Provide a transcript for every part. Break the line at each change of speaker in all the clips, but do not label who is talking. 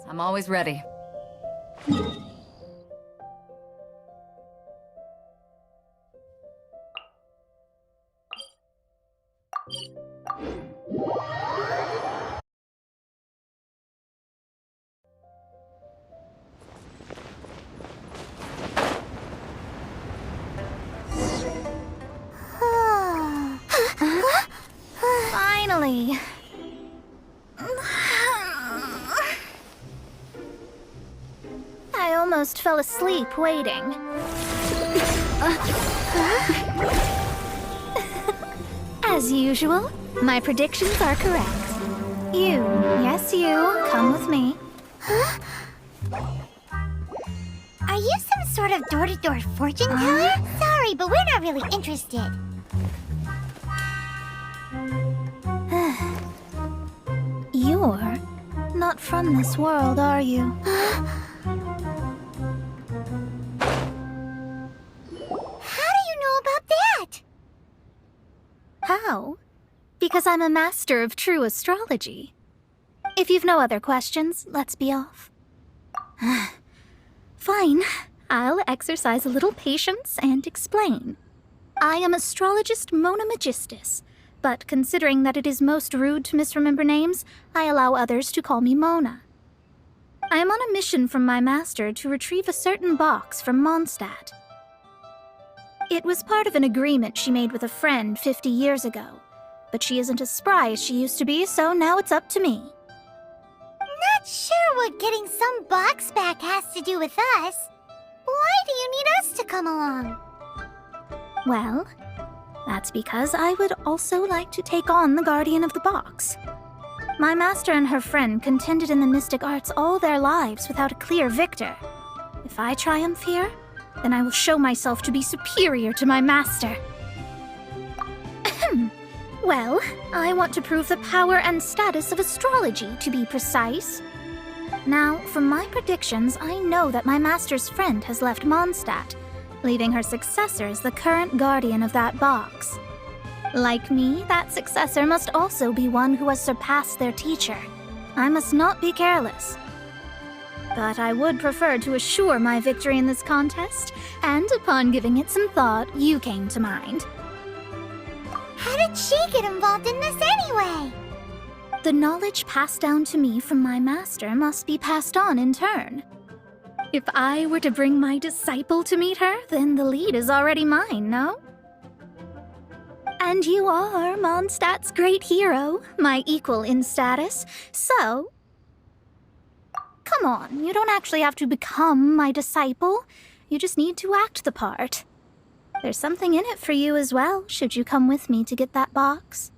I'm always ready.
Finally. I almost fell asleep waiting. As usual, my predictions are correct. You, yes you, come with me.
Are you some sort of door-to-door fortune teller? Sorry, but we're not really interested.
You're not from this world, are you?
How do you know about that?
How? Because I'm a master of true astrology. If you've no other questions, let's be off. Fine. I'll exercise a little patience and explain. I am astrologist Mona Magistus, but considering that it is most rude to misremember names, I allow others to call me Mona. I am on a mission from my master to retrieve a certain box from Mondstadt. It was part of an agreement she made with a friend 50 years ago, but she isn't as spry as she used to be, so now it's up to me.
Not sure what getting some box back has to do with us. Why do you need us to come along?
Well, that's because I would also like to take on the guardian of the box. My master and her friend contended in the mystic arts all their lives without a clear victor. If I triumph here, then I will show myself to be superior to my master. Well, I want to prove the power and status of astrology, to be precise. Now, from my predictions, I know that my master's friend has left Mondstadt, leaving her successor as the current guardian of that box. Like me, that successor must also be one who has surpassed their teacher. I must not be careless. But I would prefer to assure my victory in this contest, and upon giving it some thought, you came to mind.
How did she get involved in this anyway?
The knowledge passed down to me from my master must be passed on in turn. If I were to bring my disciple to meet her, then the lead is already mine, no? And you are Mondstadt's great hero, my equal in status, so... Come on, you don't actually have to become my disciple. You just need to act the part. There's something in it for you as well, should you come with me to get that box.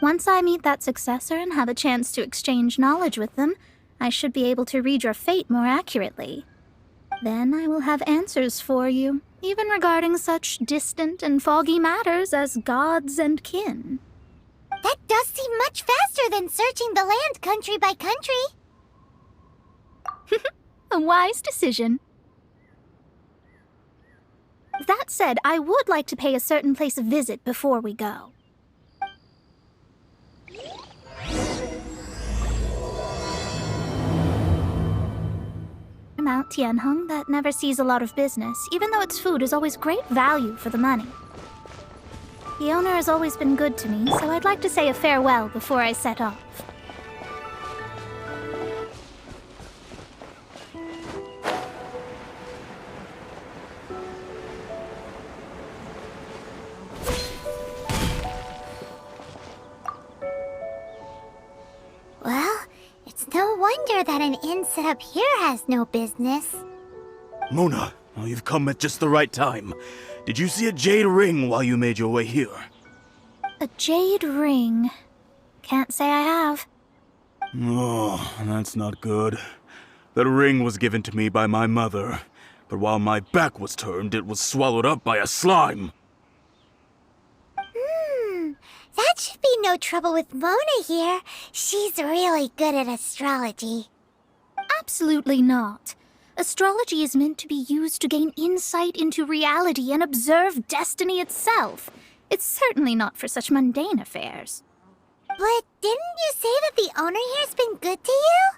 Once I meet that successor and have a chance to exchange knowledge with them, I should be able to read your fate more accurately. Then I will have answers for you, even regarding such distant and foggy matters as gods and kin.
That does seem much faster than searching the land country by country.
A wise decision. That said, I would like to pay a certain place a visit before we go. Mount Tianheng that never sees a lot of business, even though its food is always great value for the money. The owner has always been good to me, so I'd like to say a farewell before I set off.
Well, it's no wonder that an inn set up here has no business.
Mona, oh, you've come at just the right time. Did you see a jade ring while you made your way here?
A jade ring. Can't say I have.
Oh, that's not good. That ring was given to me by my mother, but while my back was turned, it was swallowed up by a slime.
That should be no trouble with Mona here. She's really good at astrology.
Absolutely not. Astrology is meant to be used to gain insight into reality and observe destiny itself. It's certainly not for such mundane affairs.
But didn't you say that the owner here's been good to you?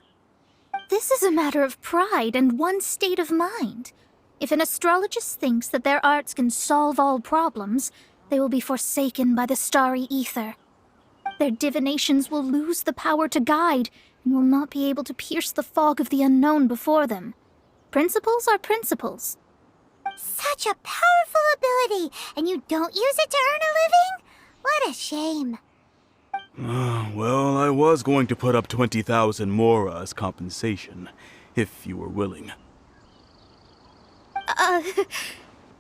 This is a matter of pride and one's state of mind. If an astrologist thinks that their arts can solve all problems, they will be forsaken by the starry ether. Their divinations will lose the power to guide and will not be able to pierce the fog of the unknown before them. Principles are principles.
Such a powerful ability, and you don't use it to earn a living? What a shame.
Well, I was going to put up 20,000 mora as compensation, if you were willing.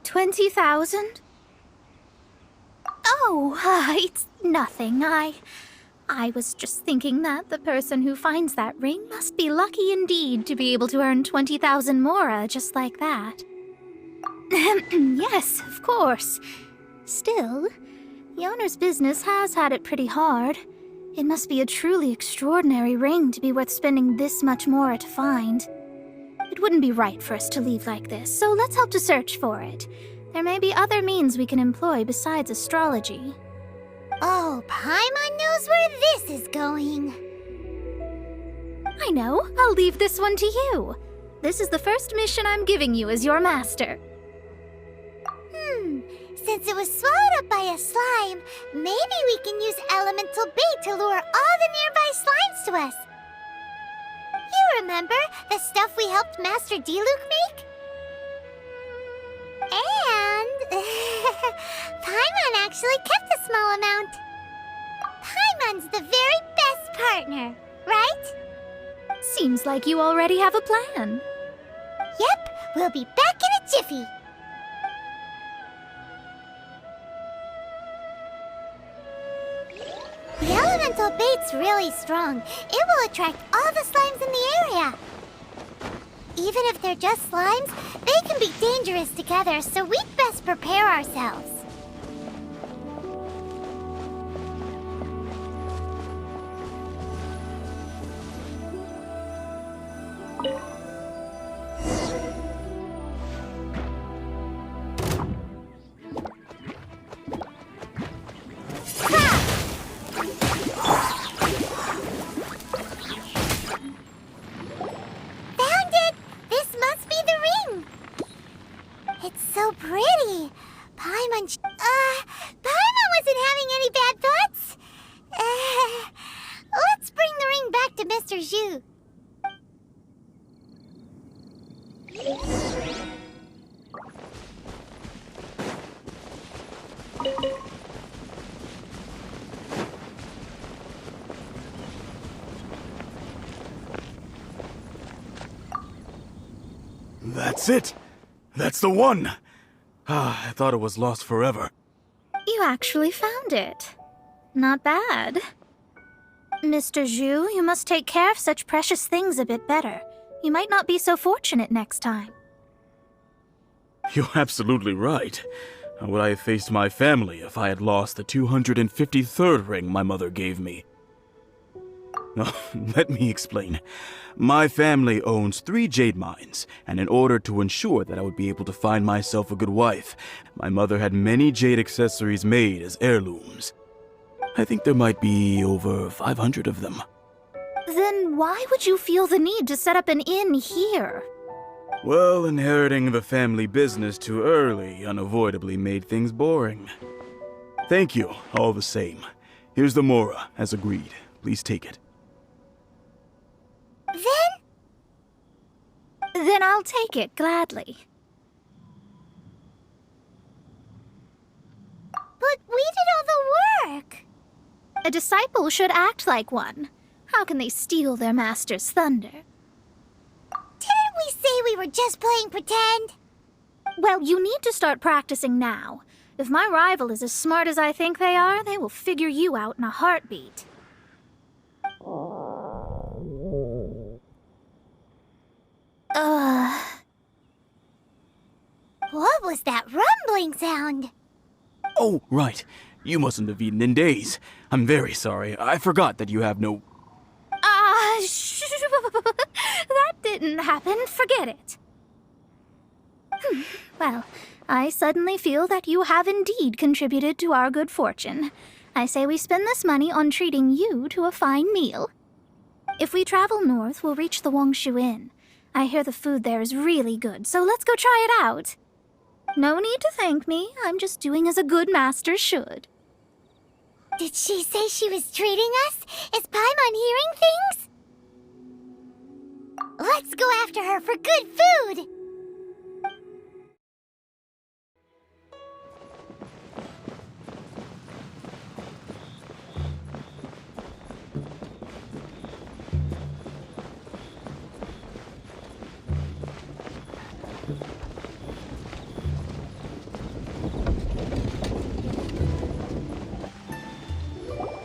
20,000? Oh, it's nothing. I was just thinking that the person who finds that ring must be lucky indeed to be able to earn 20,000 mora just like that. Yes, of course. Still, the owner's business has had it pretty hard. It must be a truly extraordinary ring to be worth spending this much mora to find. It wouldn't be right for us to leave like this, so let's help to search for it. There may be other means we can employ besides astrology.
Oh, Paimon knows where this is going.
I know. I'll leave this one to you. This is the first mission I'm giving you as your master.
Since it was swallowed up by a slime, maybe we can use elemental bait to lure all the nearby slimes to us. You remember the stuff we helped Master Diluc make? And Paimon actually kept a small amount. Paimon's the very best partner, right?
Seems like you already have a plan.
Yep, we'll be back in a jiffy. The elemental bait's really strong. It will attract all the slimes in the area. Even if they're just slimes, they can be dangerous together, so we'd best prepare ourselves. Paimon wasn't having any bad thoughts. Let's bring the ring back to Mr. Zhu.
That's it! That's the one! I thought it was lost forever.
You actually found it. Not bad. Mr. Zhu, you must take care of such precious things a bit better. You might not be so fortunate next time.
You're absolutely right. How would I have faced my family if I had lost the 253rd ring my mother gave me? Let me explain. My family owns 3 jade mines, and in order to ensure that I would be able to find myself a good wife, my mother had many jade accessories made as heirlooms. I think there might be over 500 of them.
Then why would you feel the need to set up an inn here?
Well, inheriting the family business too early unavoidably made things boring. Thank you, all the same. Here's the mora, as agreed. Please take it.
Then I'll take it gladly.
But we did all the work.
A disciple should act like one. How can they steal their master's thunder?
Didn't we say we were just playing pretend?
Well, you need to start practicing now. If my rival is as smart as I think they are, they will figure you out in a heartbeat.
What was that rumbling sound?
Oh, right. You mustn't have eaten in days. I'm very sorry. I forgot that you have no...
That didn't happen. Forget it. Well, I suddenly feel that you have indeed contributed to our good fortune. I say we spend this money on treating you to a fine meal. If we travel north, we'll reach the Wongshu Inn. I hear the food there is really good, so let's go try it out. No need to thank me. I'm just doing as a good master should.
Did she say she was treating us? Is Paimon hearing things? Let's go after her for good food!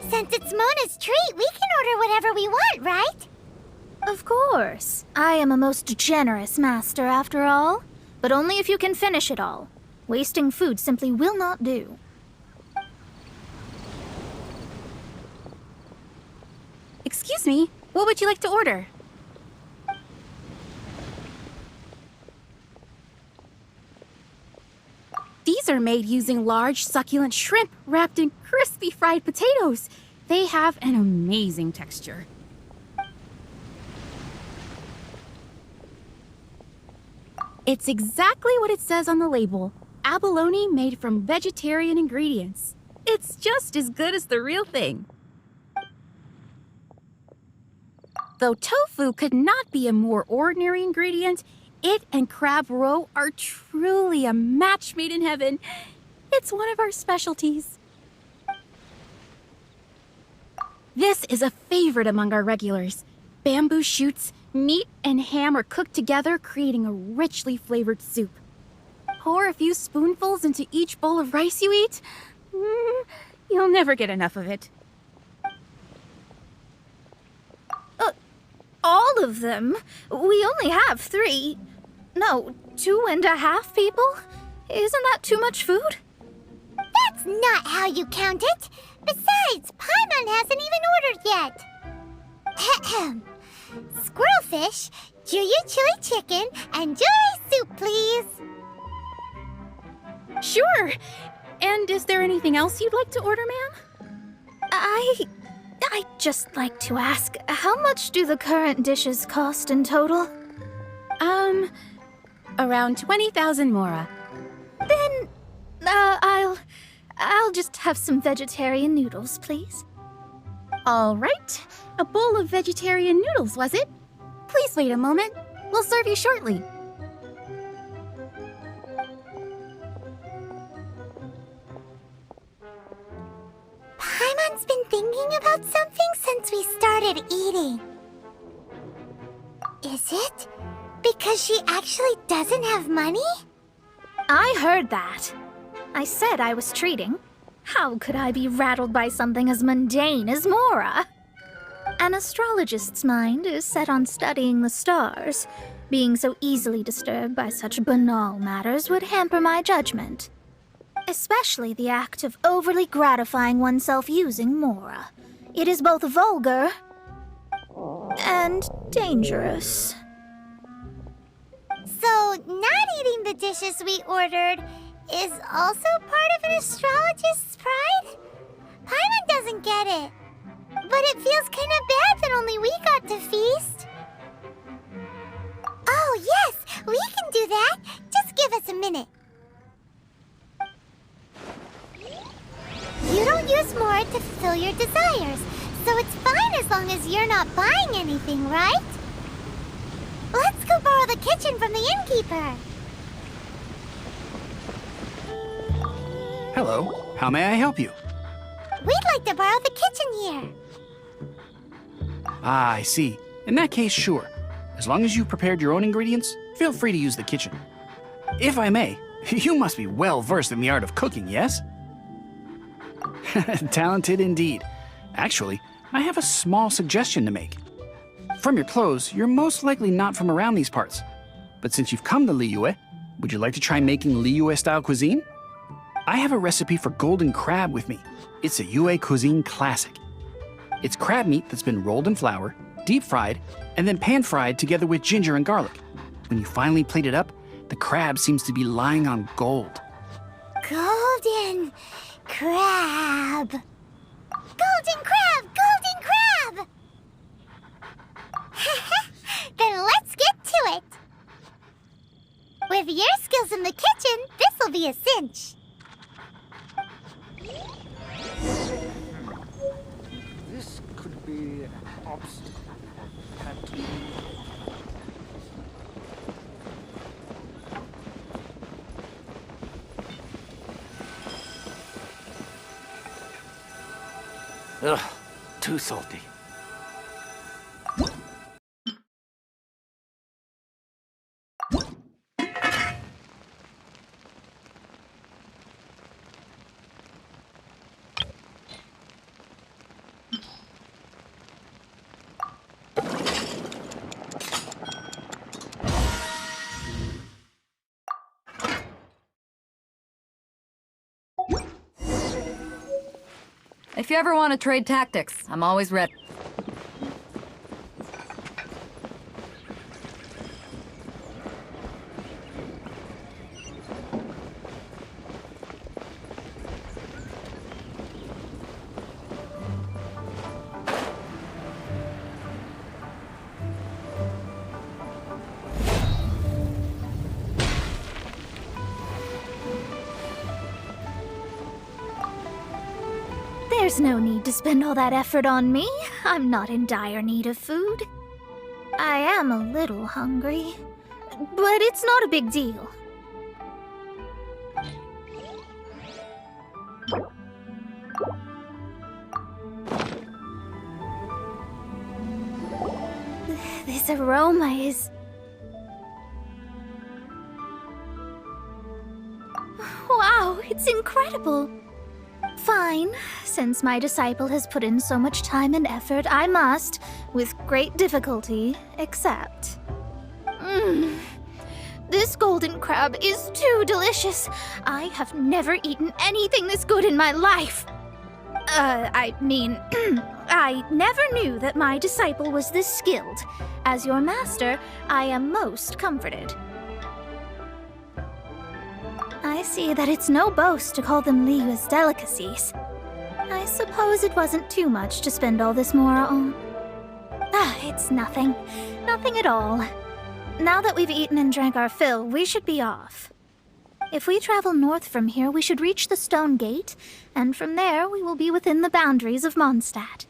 Since it's Mona's treat, we can order whatever we want, right?
Of course. I am a most generous master, after all. But only if you can finish it all. Wasting food simply will not do.
Excuse me, what would you like to order? These are made using large, succulent shrimp wrapped in crispy fried potatoes. They have an amazing texture. It's exactly what it says on the label. Abalone made from vegetarian ingredients. It's just as good as the real thing. Though tofu could not be a more ordinary ingredient, it and crab roe are truly a match made in heaven. It's one of our specialties. This is a favorite among our regulars. Bamboo shoots, meat, and ham are cooked together, creating a richly flavored soup. Pour a few spoonfuls into each bowl of rice you eat. You'll never get enough of it.
All of them? We only have 3. No, 2.5 people? Isn't that too much food?
That's not how you count it. Besides, Paimon hasn't even ordered yet. Ahem. Squirrelfish, Juyu chili chicken, and jewelry soup, please.
Sure. And is there anything else you'd like to order, ma'am?
I'd just like to ask, how much do the current dishes cost in total?
Around 20,000 mora.
Then, I'll just have some vegetarian noodles, please.
All right. A bowl of vegetarian noodles, was it? Please wait a moment. We'll serve you shortly.
Paimon's been thinking about something since we started eating. Is it because she actually doesn't have money?
I heard that. I said I was treating. How could I be rattled by something as mundane as Mora? An astrologist's mind is set on studying the stars. Being so easily disturbed by such banal matters would hamper my judgment. Especially the act of overly gratifying oneself using Mora. It is both vulgar and dangerous.
So, not eating the dishes we ordered is also part of an astrologist's pride? Paimon doesn't get it. But it feels kind of bad that only we got to feast. Oh, yes, we can do that. Just give us a minute. You don't use Mora to fulfill your desires, so it's fine as long as you're not buying anything, right? Let's go borrow the kitchen from the innkeeper.
Hello, how may I help you?
We'd like to borrow the kitchen here.
Ah, I see. In that case, sure. As long as you've prepared your own ingredients, feel free to use the kitchen. If I may, you must be well versed in the art of cooking, yes? Talented indeed. Actually, I have a small suggestion to make. From your clothes, you're most likely not from around these parts. But since you've come to Liyue, would you like to try making Liyue-style cuisine? I have a recipe for golden crab with me. It's a Yue cuisine classic. It's crab meat that's been rolled in flour, deep fried, and then pan fried together with ginger and garlic. When you finally plate it up, the crab seems to be lying on gold.
Golden crab. Golden crab! Golden crab! be a cinch.
This could be an obstacle. Can't we? Ugh, too salty.
If you ever want to trade tactics, I'm always ready.
There's no need to spend all that effort on me. I'm not in dire need of food. I am a little hungry, but it's not a big deal. This aroma is... Wow, it's incredible. Fine. Since my disciple has put in so much time and effort, I must, with great difficulty, accept. This golden crab is too delicious. I have never eaten anything this good in my life. I never knew that my disciple was this skilled. As your master, I am most comforted. I see that it's no boast to call them Liyue's delicacies. I suppose it wasn't too much to spend all this mora on. It's nothing. Nothing at all. Now that we've eaten and drank our fill, we should be off. If we travel north from here, we should reach the stone gate, and from there we will be within the boundaries of Mondstadt.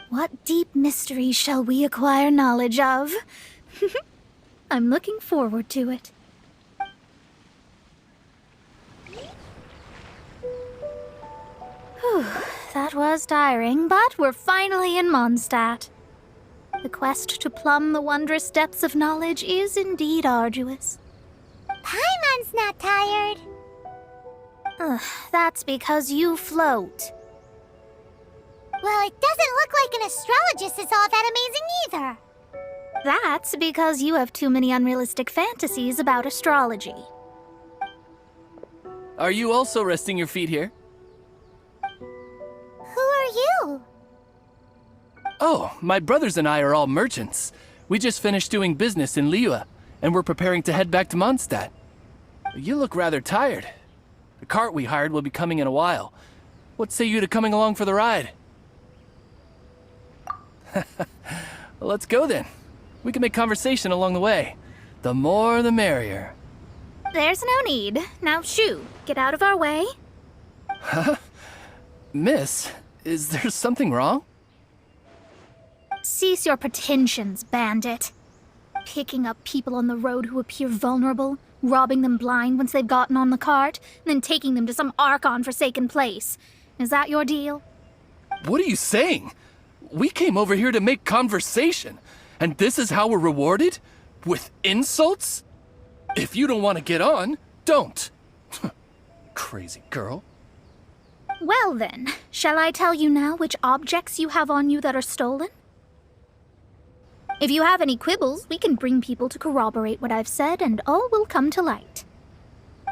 What deep mysteries shall we acquire knowledge of? I'm looking forward to it. Whew, that was tiring, but we're finally in Mondstadt. The quest to plumb the wondrous depths of knowledge is indeed arduous.
Paimon's not tired.
That's because you float.
Well, it doesn't look like an astrologist is all that amazing either.
That's because you have too many unrealistic fantasies about astrology.
Are you also resting your feet here?
Who are you?
Oh, my brothers and I are all merchants. We just finished doing business in Liyue, and we're preparing to head back to Mondstadt. You look rather tired. The cart we hired will be coming in a while. What say you to coming along for the ride? Well, let's go then. We can make conversation along the way. The more the merrier.
There's no need. Now shoo, get out of our way.
Miss, is there something wrong?
Cease your pretensions, bandit. Picking up people on the road who appear vulnerable, robbing them blind once they've gotten on the cart, and then taking them to some Archon-forsaken place. Is that your deal?
What are you saying? We came over here to make conversation, and this is how we're rewarded? With insults? If you don't want to get on, don't. Crazy girl.
Well then, shall I tell you now which objects you have on you that are stolen? If you have any quibbles, we can bring people to corroborate what I've said, and all will come to light.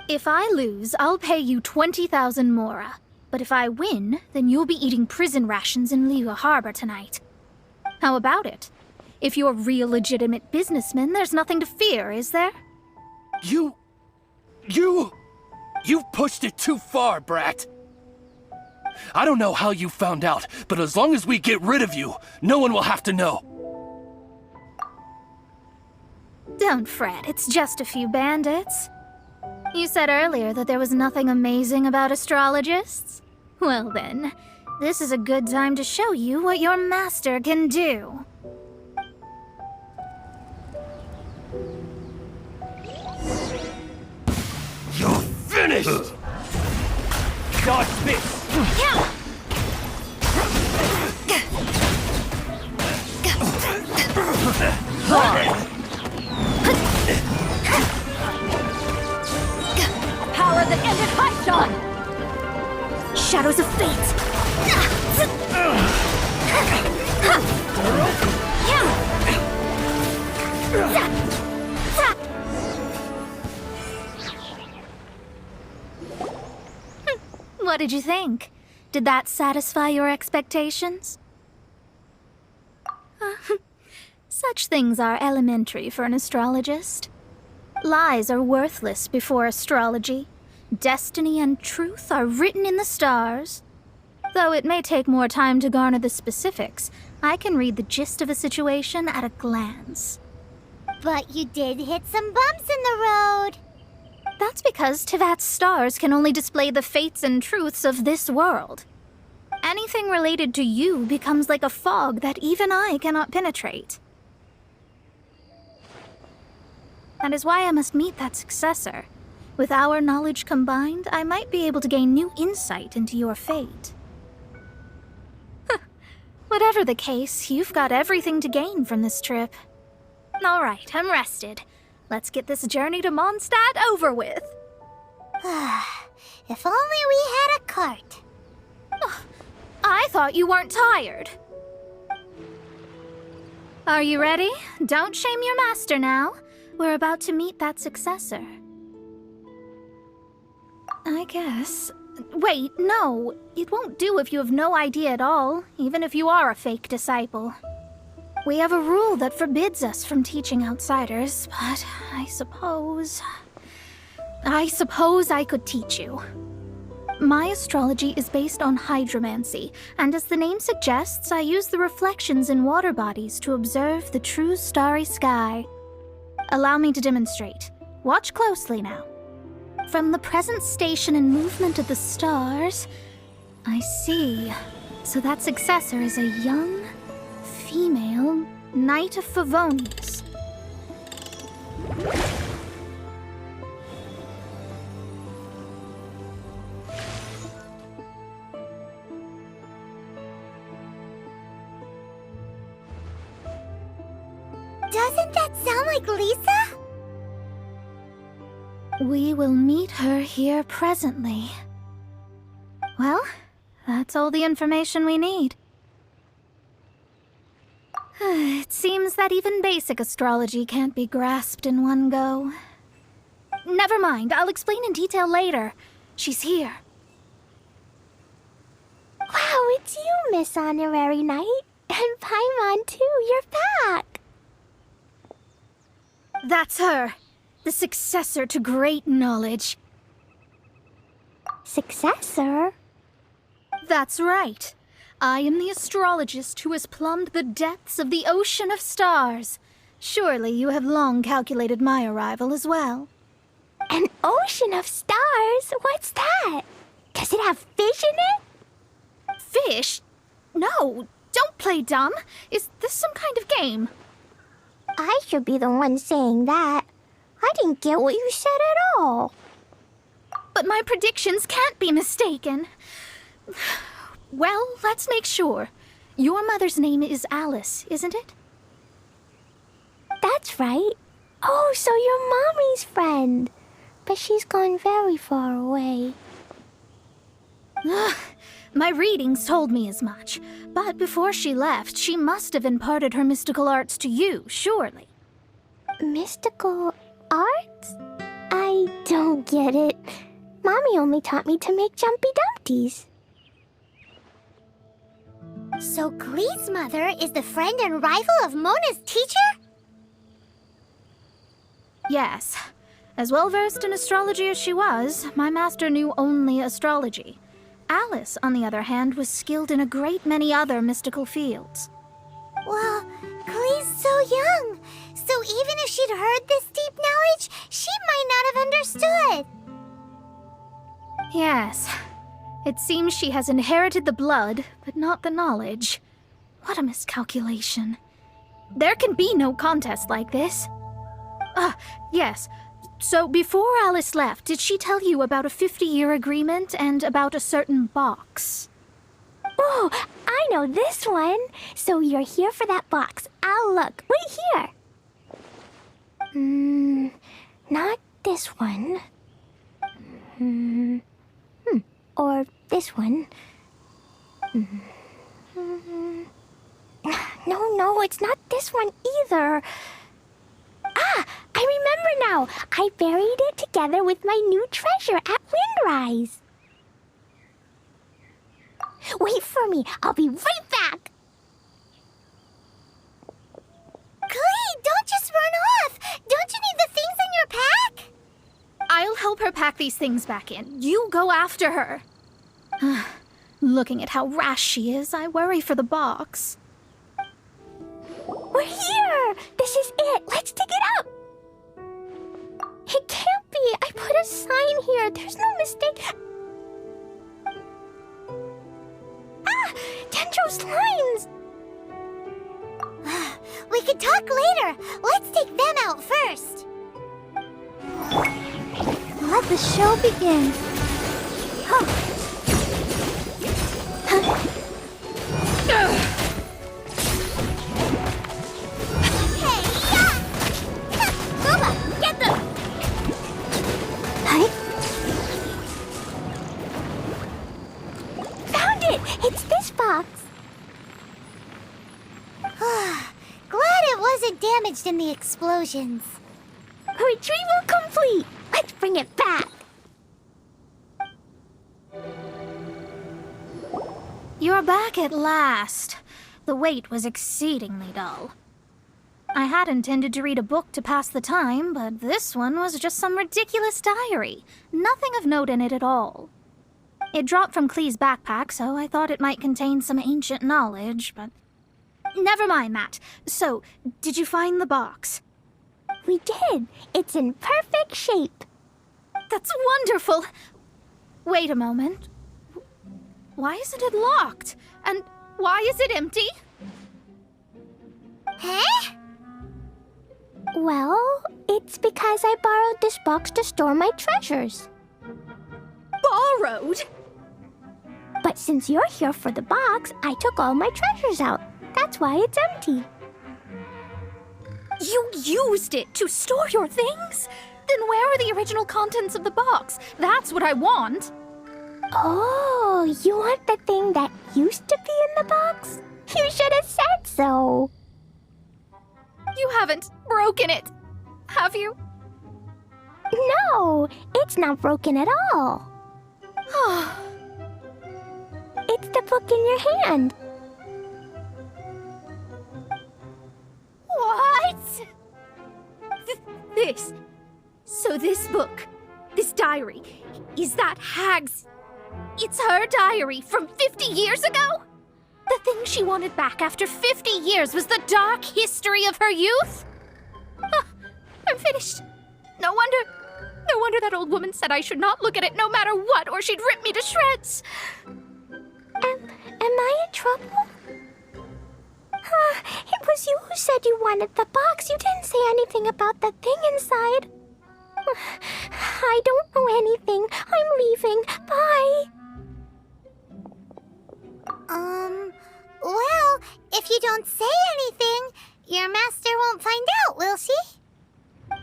If I lose, I'll pay you 20,000 mora. But if I win, then you'll be eating prison rations in Liyue Harbor tonight. How about it? If you're real legitimate businessmen, there's nothing to fear, is there?
You've pushed it too far, brat. I don't know how you found out, but as long as we get rid of you, no one will have to know.
Don't fret, it's just a few bandits. You said earlier that there was nothing amazing about astrologists? Well then, this is a good time to show you what your master can do.
You're finished! Dodge this!
Power that ended Paishan!
Shadows of fate! What did you think? Did that satisfy your expectations? Such things are elementary for an astrologist. Lies are worthless before astrology. Destiny and truth are written in the stars. Though it may take more time to garner the specifics, I can read the gist of a situation at a glance.
But you did hit some bumps in the road.
That's because Tivat's stars can only display the fates and truths of this world. Anything related to you becomes like a fog that even I cannot penetrate. That is why I must meet that successor. With our knowledge combined, I might be able to gain new insight into your fate. Whatever the case, you've got everything to gain from this trip. All right, I'm rested. Let's get this journey to Mondstadt over with.
If only we had a cart.
I thought you weren't tired. Are you ready? Don't shame your master now. We're about to meet that successor. I guess. Wait, no. It won't do if you have no idea at all, even if you are a fake disciple. We have a rule that forbids us from teaching outsiders, but I suppose I could teach you. My astrology is based on hydromancy, and as the name suggests, I use the reflections in water bodies to observe the true starry sky. Allow me to demonstrate. Watch closely now. From the present station and movement of the stars, I see. So that successor is a young, female Knight of Favonius.
Doesn't that sound like Lisa?
We will meet her here presently. Well, that's all the information we need. It seems that even basic astrology can't be grasped in one go. Never mind, I'll explain in detail later. She's here.
Wow, it's you, Miss Honorary Knight. And Paimon, too, you're back.
That's her. The successor to great knowledge.
Successor?
That's right. I am the astrologist who has plumbed the depths of the ocean of stars. Surely you have long calculated my arrival as well.
An ocean of stars? What's that? Does it have fish in it?
Fish? No, don't play dumb. Is this some kind of game?
I should be the one saying that. I didn't get what you said at all.
But my predictions can't be mistaken. Well, let's make sure. Your mother's name is Alice, isn't it?
That's right. Oh, so you're Mommy's friend. But she's gone very far away.
My readings told me as much. But before she left, she must have imparted her mystical arts to you, surely.
Mystical arts? I don't get it. Mommy only taught me to make Jumpy Dumpties. So Glee's mother is the friend and rival of Mona's teacher?
Yes. As well-versed in astrology as she was, my master knew only astrology. Alice, on the other hand, was skilled in a great many other mystical fields.
Well, Glee's so young. So even if she'd heard this deep knowledge, she might not have understood.
Yes. It seems she has inherited the blood, but not the knowledge. What a miscalculation. There can be no contest like this. Yes. So before Alice left, did she tell you about a 50-year agreement and about a certain box?
Oh, I know this one. So you're here for that box. I'll look. Wait here. Not this one. Or this one. No, it's not this one either. Ah, I remember now. I buried it together with my new treasure at Windrise. Wait for me. I'll be right back. Clee, don't just run off. Don't you need the things in your pack?
I'll help her pack these things back in. You go after her. Looking at how rash she is, I worry for the box.
We're here! This is it! Let's dig it up! It can't be! I put a sign here! There's no mistake! Ah! Dendro's lines! We can talk later! Let's take them out first!
Let the show begin.
Get them! Found it! It's this box. Glad it wasn't damaged in the explosions. Retrieval complete! Let's bring it back!
You're back at last. The wait was exceedingly dull. I had intended to read a book to pass the time, but this one was just some ridiculous diary. Nothing of note in it at all. It dropped from Clee's backpack, so I thought it might contain some ancient knowledge, but... Never mind that. So, did you find the box?
We did. It's in perfect shape.
That's wonderful! Wait a moment. Why isn't it locked? And why is it empty?
Huh? Well, it's because I borrowed this box to store my treasures.
Borrowed?
But since you're here for the box, I took all my treasures out. That's why it's empty.
You used it to store your things? Then where are the original contents of the box? That's what I want.
Oh, you want the thing that used to be in the box? You should have said so.
You haven't broken it, have you?
No, it's not broken at all. It's the book in your hand.
What? So this book, this diary, is that Hag's... It's her diary from 50 years ago? The thing she wanted back after 50 years was the dark history of her youth? I'm finished. No wonder that old woman said I should not look at it no matter what, or she'd rip me to shreds.
Am I in trouble? It was you who said you wanted the box. You didn't say anything about the thing inside. I don't know anything. I'm leaving. Bye. Well, if you don't say anything, your master won't find out, will she?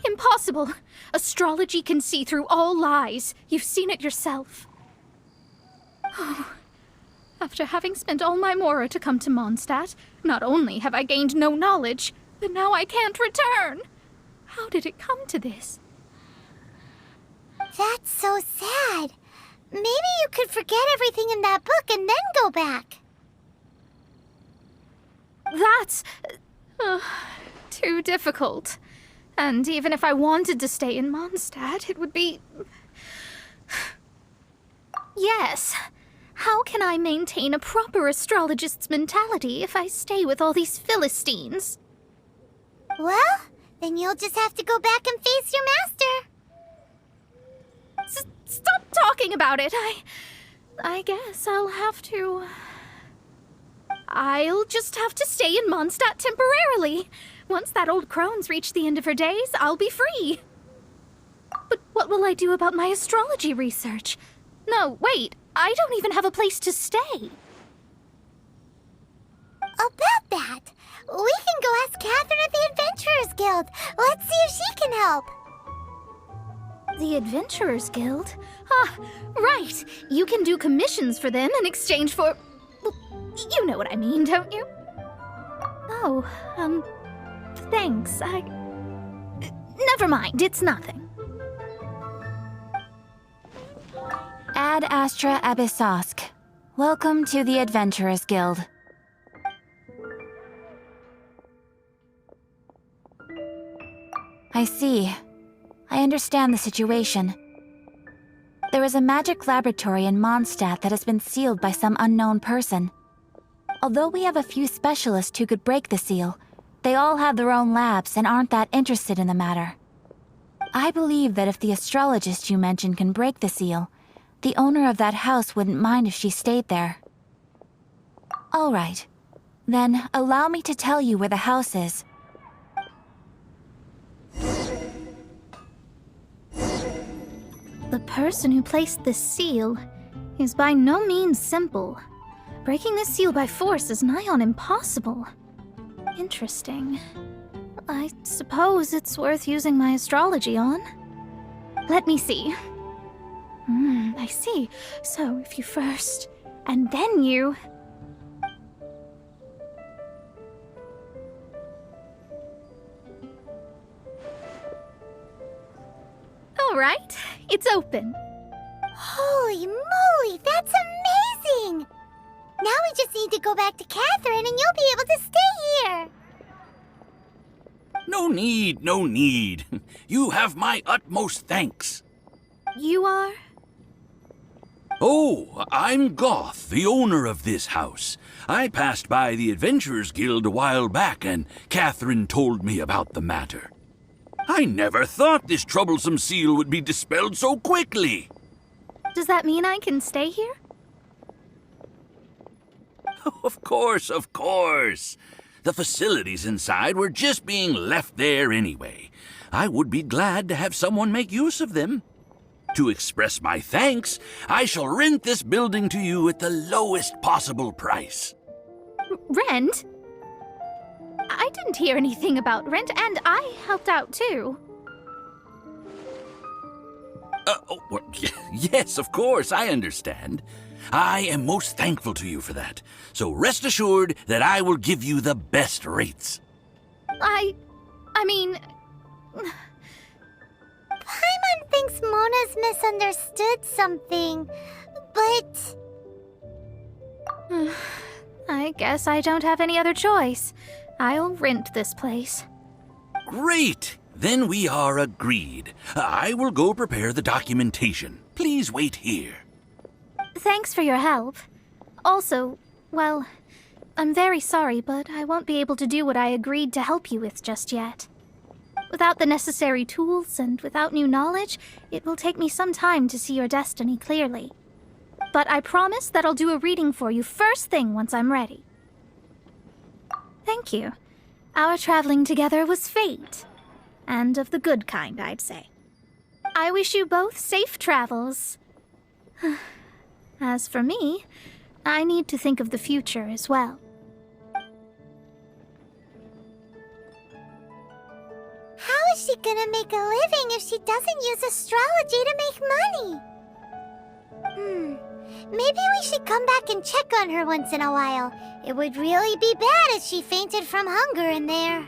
Impossible. Astrology can see through all lies. You've seen it yourself. After having spent all my mora to come to Mondstadt, not only have I gained no knowledge, but now I can't return. How did it come to this?
That's so sad. Maybe you could forget everything in that book and then go back.
That's... too difficult. And even if I wanted to stay in Mondstadt, it would be... Yes. How can I maintain a proper astrologist's mentality if I stay with all these Philistines?
Well, then you'll just have to go back and face your master.
stop talking about it. I guess I'll just have to stay in Mondstadt temporarily. Once that old crone's reached the end of her days, I'll be free. But what will I do about my astrology research? No, wait, I don't even have a place to stay.
About that, we can go ask Catherine at the Adventurers Guild. Let's see if she can help.
The Adventurers Guild? Ah, right. You can do commissions for them in exchange for... Well, you know what I mean, don't you? Oh, thanks. Never mind, it's nothing.
Ad Astra Abyssosk. Welcome to the Adventurers Guild. I see. I understand the situation. There is a magic laboratory in Mondstadt that has been sealed by some unknown person. Although we have a few specialists who could break the seal, they all have their own labs and aren't that interested in the matter. I believe that if the astrologist you mentioned can break the seal, the owner of that house wouldn't mind if she stayed there. All right. Then allow me to tell you where the house is.
The person who placed this seal is by no means simple. Breaking this seal by force is nigh on impossible. Interesting. I suppose it's worth using my astrology on. Let me see. I see. So if you first, and then you... All right, it's open.
Holy moly, that's amazing! Now we just need to go back to Catherine and you'll be able to stay here.
No need, no need. You have my utmost thanks.
You are?
Oh, I'm Goth, the owner of this house. I passed by the Adventurers Guild a while back and Catherine told me about the matter. I never thought this troublesome seal would be dispelled so quickly.
Does that mean I can stay here?
Of course, of course. The facilities inside were just being left there anyway. I would be glad to have someone make use of them. To express my thanks, I shall rent this building to you at the lowest possible price.
Rent? I didn't hear anything about rent, and I helped out too.
Yes, of course, I understand. I am most thankful to you for that. So rest assured that I will give you the best rates.
I mean...
Paimon thinks Mona's misunderstood something, but...
I guess I don't have any other choice. I'll rent this place.
Great! Then we are agreed. I will go prepare the documentation. Please wait here.
Thanks for your help. Also, well, I'm very sorry, but I won't be able to do what I agreed to help you with just yet. Without the necessary tools and without new knowledge, it will take me some time to see your destiny clearly. But I promise that I'll do a reading for you first thing once I'm ready. Thank you. Our traveling together was fate. And of the good kind, I'd say. I wish you both safe travels. As for me, I need to think of the future as well.
How is she gonna make a living if she doesn't use astrology to make money? Maybe we should come back and check on her once in a while. It would really be bad if she fainted from hunger in there.